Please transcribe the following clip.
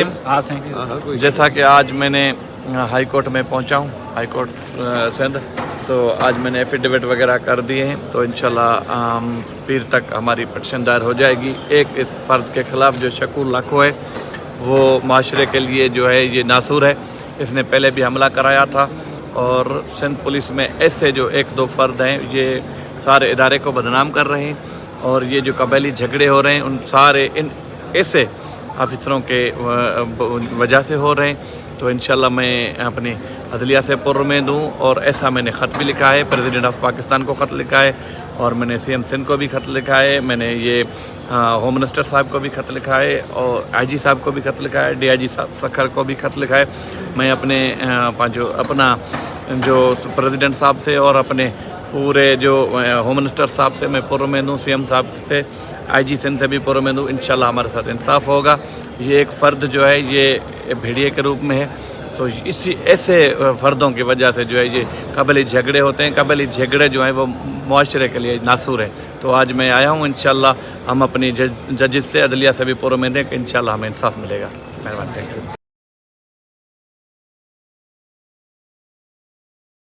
Same जैसा कि आज मैंने हाई कोर्ट में पहुंचा हूं, हाई कोर्ट सिंध, तो आज मैंने एफिडेविट वगैरह कर दिए हैं, तो इंशाल्लाह पीर तक हमारी पटिशन दायर हो जाएगी। एक इस फ़र्द के ख़िलाफ़ जो शकूर लाखो है वो माशरे के लिए जो है ये नासूर है, इसने पहले भी हमला कराया था। और सिंध पुलिस में ऐसे जो एक दो फ़र्द हैं ये सारे इदारे को बदनाम कर रहे हैं, और ये जो कबायली झगड़े हो रहे हैं उन सारे इन ऐसे ऑफिसरों के वजह से हो रहे हैं। तो इंशाल्लाह मैं अपनी अदलिया से पुरउम्मीद हूँ, और ऐसा मैंने ख़त भी लिखा है, प्रेसिडेंट ऑफ पाकिस्तान को ख़त लिखा है, और मैंने सीएम सिंध को भी ख़त लिखा है, मैंने ये होम मिनिस्टर साहब को भी ख़त लिखा है, और आईजी साहब को भी ख़त लिखा है, डीआईजी सखर को भी ख़त लिखा है। मैं अपना जो प्रेसिडेंट साहब से और अपने पूरे जो होम मिनिस्टर साहब से मैं पुरउम्मीद हूँ, सीएम साहब से, आईजी सिंध से भी पुरउम्मीद हूँ, इंशाल्लाह हमारे साथ इंसाफ होगा। ये एक फ़र्द जो है ये भेड़िए के रूप में है, तो इसी ऐसे फ़र्दों की वजह से जो है ये कबायली झगड़े होते हैं। कबायली झगड़े जो हैं वो मुआशरे के लिए नासूर है। तो आज मैं आया हूँ, इंशाल्लाह हम अपनी जजेस से, अदलिया से भी पुरउम्मीद हैं कि इंशाल्लाह हमें इंसाफ मिलेगा। मेहरबानी।